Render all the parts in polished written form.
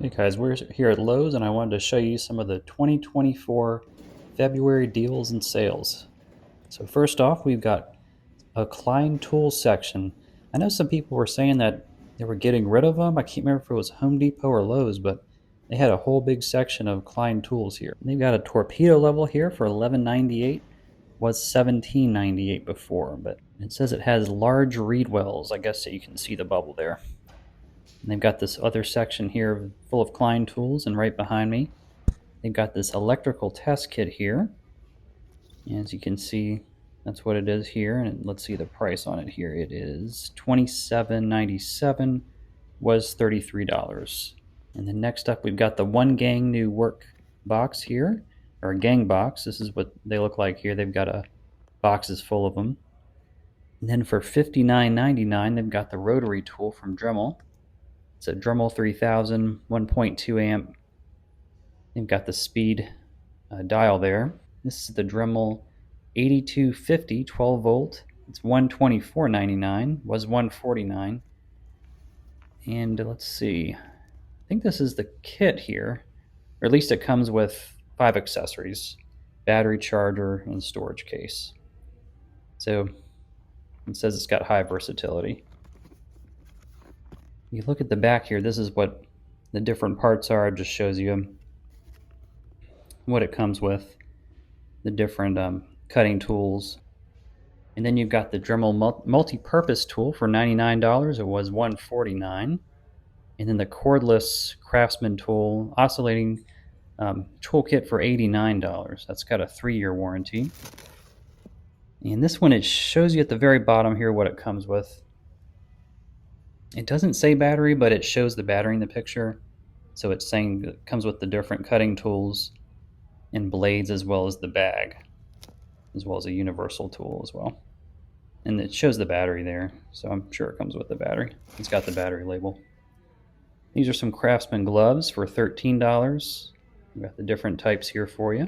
Hey guys, we're here at Lowe's and I wanted to show you some of the 2024 February deals and sales. So first off, we've got a Klein tools section. I know some people were saying that they were getting rid of them. I can't remember if it was Home Depot or Lowe's, but they had a whole big section of Klein tools here. They've got a torpedo level here for $11.98. Was $17.98 before, but it says it has large reed wells. I guess so you can see the bubble there. And they've got this other section here full of Klein tools, and right behind me, they've got this electrical test kit here. And as you can see, that's what it is here. And let's see the price on it here. It is $27.97, was $33. And then next up, we've got the One Gang new work box here, or a gang box. This is what they look like here. They've got boxes full of them. And then for $59.99, they've got the rotary tool from Dremel. It's a Dremel 3000, 1.2 amp. They've got the speed dial there. This is the Dremel 8250, 12 volt. It's $124.99, was $149. And let's see, I think this is the kit here, or at least it comes with 5 accessories: battery, charger, and storage case. So it says it's got high versatility. You look at the back here, this is what the different parts are. It just shows you what it comes with, the different cutting tools. And then you've got the Dremel multi-purpose tool for $99. It was $149. And then the cordless craftsman tool oscillating toolkit for $89. That's got a 3-year warranty. And this one, it shows you at the very bottom here what it comes with. It doesn't say battery, but it shows the battery in the picture. So it's saying it comes with the different cutting tools and blades, as well as the bag, as well as a universal tool as well. And it shows the battery there, so I'm sure it comes with the battery. It's got the battery label. These are some Craftsman gloves for $13. We've got the different types here for you.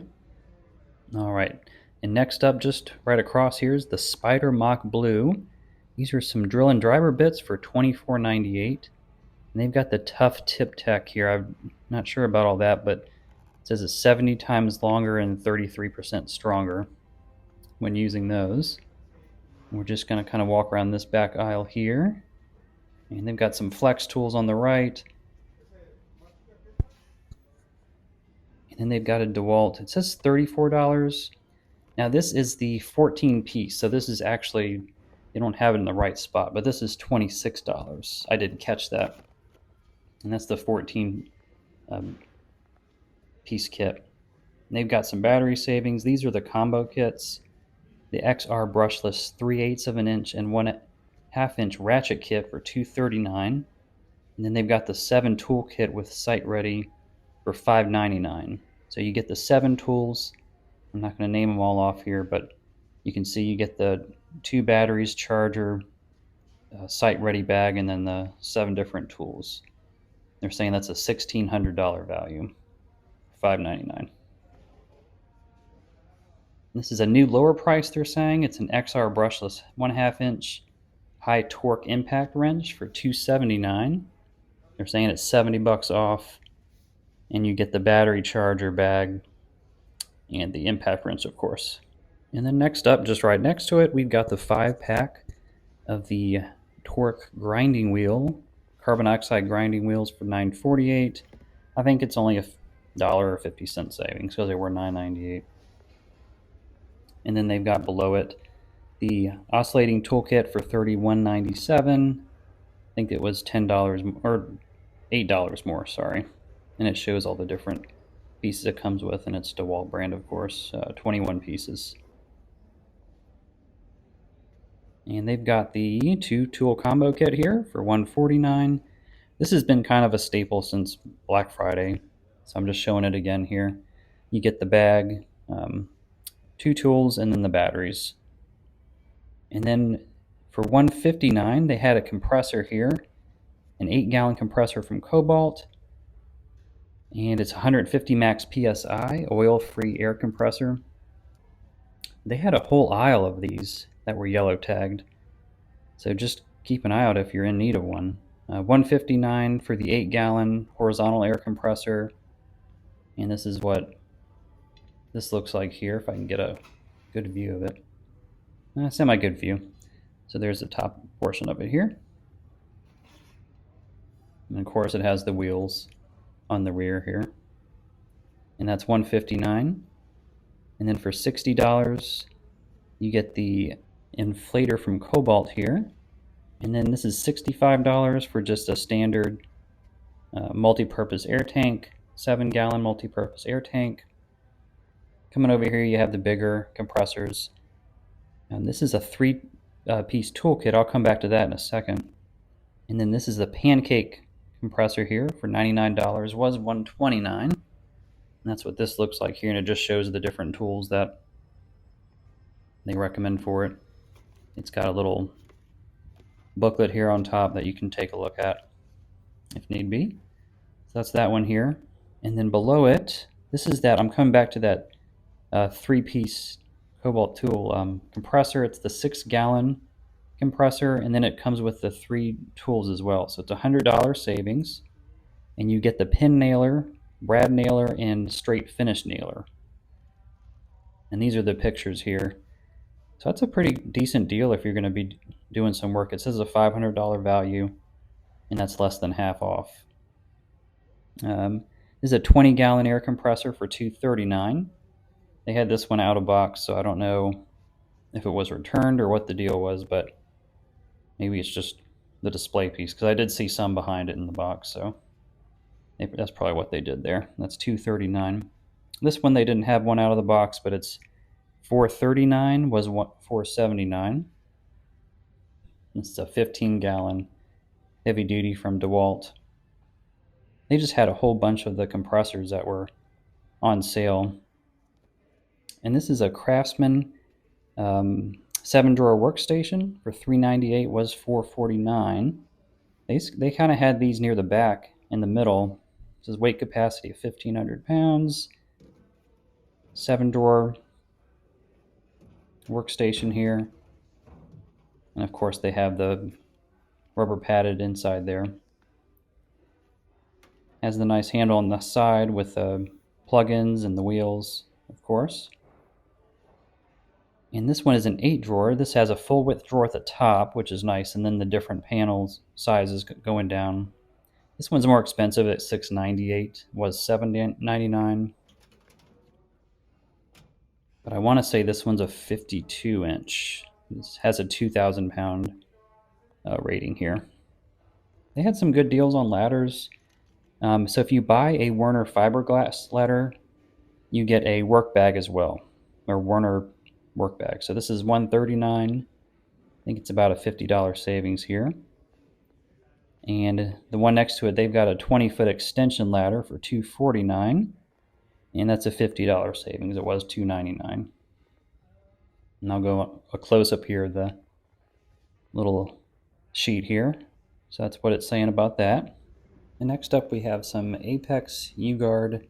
All right, and next up, just right across here, is the Spider Mock Blue. These are some drill and driver bits for $24.98. And they've got the tough tip tech here. I'm not sure about all that, but it says it's 70 times longer and 33% stronger when using those. And we're just going to kind of walk around this back aisle here. And they've got some flex tools on the right. And then they've got a DeWalt. It says $34. Now this is the 14 piece, so this is actually, they don't have it in the right spot, but this is $26. I didn't catch that. And that's the 14 piece kit. And they've got some battery savings. These are the combo kits. The XR brushless 3/8 of an inch and 1/2 inch ratchet kit for $239. And then they've got the 7 tool kit with sight ready for $5.99. So you get the 7 tools. I'm not going to name them all off here, but you can see you get the 2 batteries, charger, sight ready bag, and then the 7 different tools. They're saying that's a $1,600 value, $5.99. This is a new lower price, they're saying. It's an XR brushless 1/2 inch high torque impact wrench for $279. They're saying it's $70 off, and you get the battery, charger, bag, and the impact wrench, of course. And then next up, just right next to it, we've got the 5-pack of the torque grinding wheel, carbon oxide grinding wheels for $9.48. I think it's only $1.50 savings because they were $9.98. And then they've got below it the oscillating toolkit for $31.97. I think it was $10 or $8 more, sorry. And it shows all the different pieces it comes with, and it's DeWalt brand, of course, 21 pieces. And they've got the 2 tool combo kit here for $149. This has been kind of a staple since Black Friday, so I'm just showing it again here. You get the bag, 2 tools, and then the batteries. And then for $159, they had a compressor here, an 8-gallon compressor from Cobalt, and it's 150 max PSI, oil-free air compressor. They had a whole aisle of these that were yellow tagged, so just keep an eye out if you're in need of one. $159 for the 8-gallon horizontal air compressor. And this is what this looks like here, if I can get a good view of it. Semi-good view. So there's the top portion of it here. And of course it has the wheels on the rear here. And that's $159. And then for $60, you get the inflator from Cobalt here. And then this is $65 for just a standard multi-purpose air tank, 7-gallon multi-purpose air tank. Coming over here, you have the bigger compressors. And this is a 3-piece toolkit. I'll come back to that in a second. And then this is the pancake compressor here for $99, was $129. And that's what this looks like here, and it just shows the different tools that they recommend for it. It's got a little booklet here on top that you can take a look at if need be. So that's that one here. And then below it, this is that, I'm coming back to that 3-piece Cobalt tool compressor. It's the 6-gallon compressor, and then it comes with the 3 tools as well. So it's $100 savings, and you get the pin nailer, brad nailer, and straight finish nailer. And these are the pictures here. So that's a pretty decent deal if you're going to be doing some work. It says a $500 value, and that's less than half off. This is a 20-gallon air compressor for $239. They had this one out of box, so I don't know if it was returned or what the deal was, but maybe it's just the display piece, because I did see some behind it in the box, so that's probably what they did there. That's $239. This one they didn't have one out of the box, but it's $439, was $479. This is a 15-gallon heavy duty from DeWalt. They just had a whole bunch of the compressors that were on sale. And this is a Craftsman 7-drawer workstation for $398, was $449. They kind of had these near the back in the middle. This is weight capacity of 1,500 pounds. 7-drawer workstation here. And of course they have the rubber padded inside there. Has the nice handle on the side with plugins and the wheels, of course. And this one is an 8-drawer. This has a full width drawer at the top, which is nice, and then the different panels sizes going down. This one's more expensive at $698, was $799. But I want to say this one's a 52-inch. This has a 2,000 pound rating here. They had some good deals on ladders. So if you buy a Werner fiberglass ladder, you get a work bag as well, or Werner work bag. So this is $139. I think it's about a $50 savings here. And the one next to it, they've got a 20-foot extension ladder for $249, and that's a $50 savings. It was $299. And I'll go a close-up here of the little sheet here. So that's what it's saying about that. And next up we have some Apex U-Guard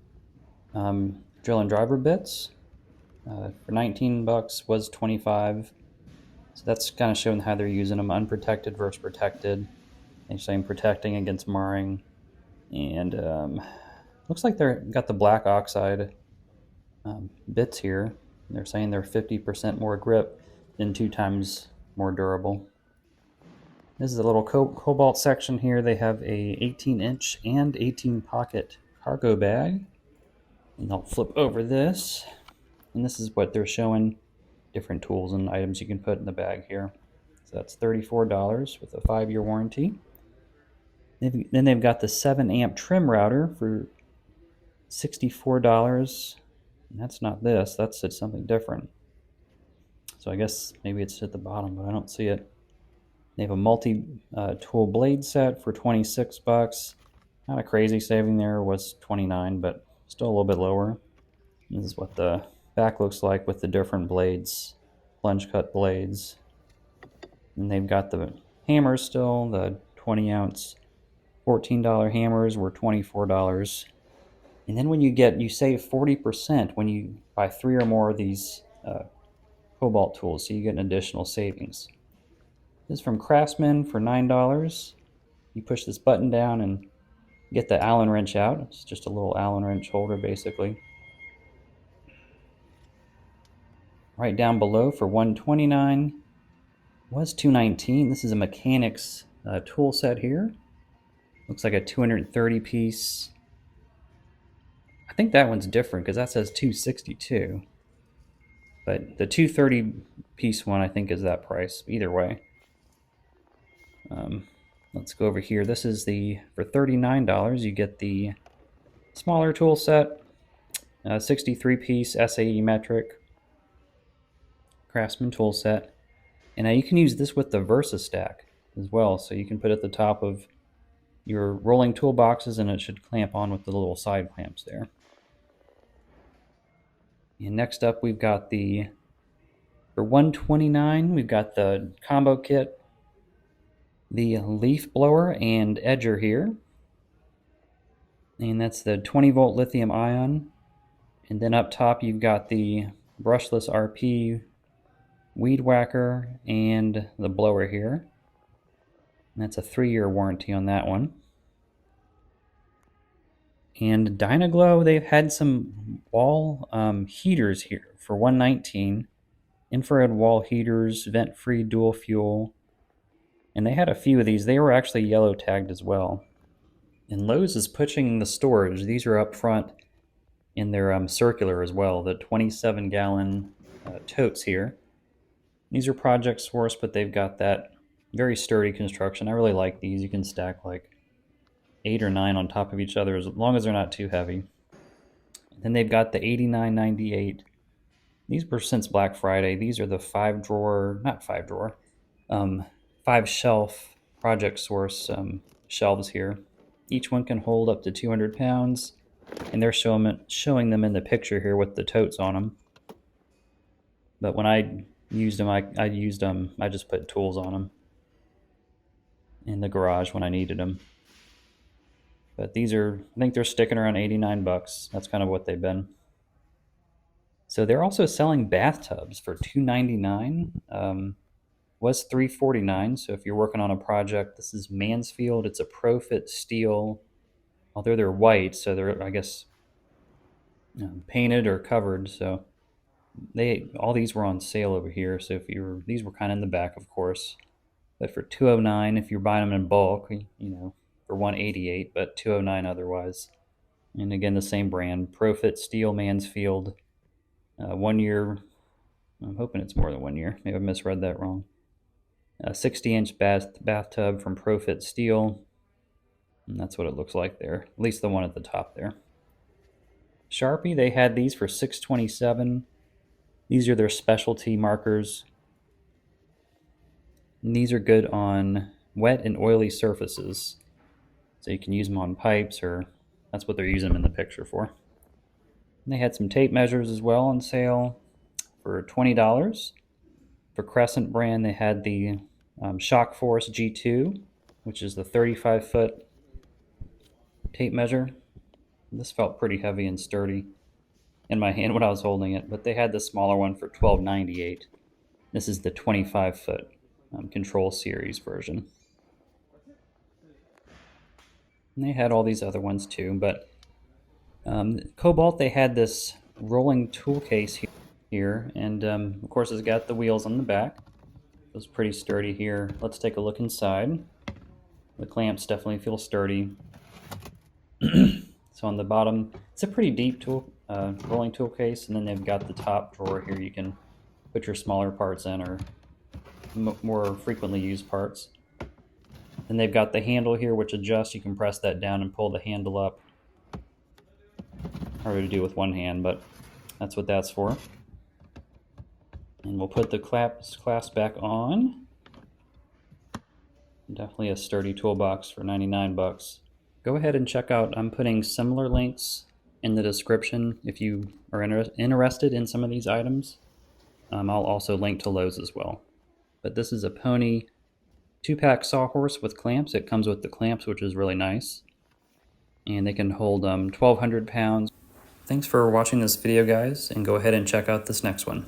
drill and driver bits. For $19, was $25. So that's kind of showing how they're using them, unprotected versus protected. They're saying protecting against marring. And looks like they've got the black oxide bits here. They're saying they're 50% more grip and 2 times more durable. This is a little Cobalt section here. They have a 18-inch and 18-pocket cargo bag. And I'll flip over this. And this is what they're showing, different tools and items you can put in the bag here. So that's $34 with a 5-year warranty. Then they've got the 7-amp trim router for $64. And that's not this, that's something different. So I guess maybe it's at the bottom, but I don't see it. They have a multi-tool blade set for $26. Not a crazy saving there, was $29, but still a little bit lower. This is what the back looks like with the different blades, plunge cut blades. And they've got the hammers still, the 20-ounce $14 hammers were $24. And then when you save 40% when you buy 3 or more of these Cobalt tools, so you get an additional savings. This is from Craftsman for $9. You push this button down and get the Allen wrench out. It's just a little Allen wrench holder basically. Right down below for $129 was $219. This is a mechanic's tool set here. Looks like a 230 piece. I think that one's different because that says 262. But the 230 piece one I think is that price. Either way. Let's go over here. This is for $39 you get the smaller tool set, 63 piece SAE metric craftsman tool set. And now you can use this with the Versa stack as well. So you can put it at the top of your rolling toolboxes and it should clamp on with the little side clamps there. And next up we've got for $129 we've got the combo kit, the leaf blower and edger here. And that's the 20 volt lithium ion. And then up top you've got the brushless RP weed whacker and the blower here. And that's a 3-year warranty on that one. And Dynaglow, they've had some wall heaters here for $119. Infrared wall heaters, vent-free dual fuel. And they had a few of these. They were actually yellow tagged as well. And Lowe's is pushing the storage. These are up front in their circular as well, the 27-gallon totes here. These are project source, but they've got that very sturdy construction. I really like these. You can stack like 8 or 9 on top of each other as long as they're not too heavy. Then they've got the $89.98. These were since Black Friday. These are the 5-shelf project source shelves here. Each one can hold up to 200 pounds, and they're showing them in the picture here with the totes on them. But when I used them, I just put tools on them in the garage when I needed them. But these I think they're sticking around 89 bucks. That's kind of what they've been. So they're also selling bathtubs for $299. Was $349. So if you're working on a project, this is Mansfield. It's a Profit steel. Although they're white, so they're, I guess, painted or covered. So all these were on sale over here. So these were kind of in the back, of course. But for $209, if you're buying them in bulk, for $188, but $209 otherwise. And again, the same brand, Profit Steel Mansfield. 1 year. I'm hoping it's more than 1 year. Maybe I misread that wrong. A 60-inch bathtub from Profit Steel. And that's what it looks like there. At least the one at the top there. Sharpie, they had these for $627. These are their specialty markers. And these are good on wet and oily surfaces. So you can use them on pipes, or that's what they're using them in the picture for. And they had some tape measures as well on sale for $20. For Crescent brand, they had the Shock Force G2, which is the 35-foot tape measure. This felt pretty heavy and sturdy in my hand when I was holding it, but they had the smaller one for $12.98. This is the 25-foot Control Series version. And they had all these other ones too, but Cobalt, they had this rolling tool case here, and of course it's got the wheels on the back. It was pretty sturdy here. Let's take a look inside. The clamps definitely feel sturdy. So on the bottom, it's a pretty deep rolling tool case, and then they've got the top drawer here. You can put your smaller parts in, or more frequently used parts. Then they've got the handle here, which adjusts. You can press that down and pull the handle up. Harder to do with one hand, but that's what that's for. And we'll put the clasp back on. Definitely a sturdy toolbox for 99 bucks. Go ahead and check out, I'm putting similar links in the description if you are interested in some of these items. I'll also link to Lowe's as well. But this is a Pony 2-pack sawhorse with clamps. It comes with the clamps, which is really nice. And they can hold 1,200 pounds. Thanks for watching this video, guys, and go ahead and check out this next one.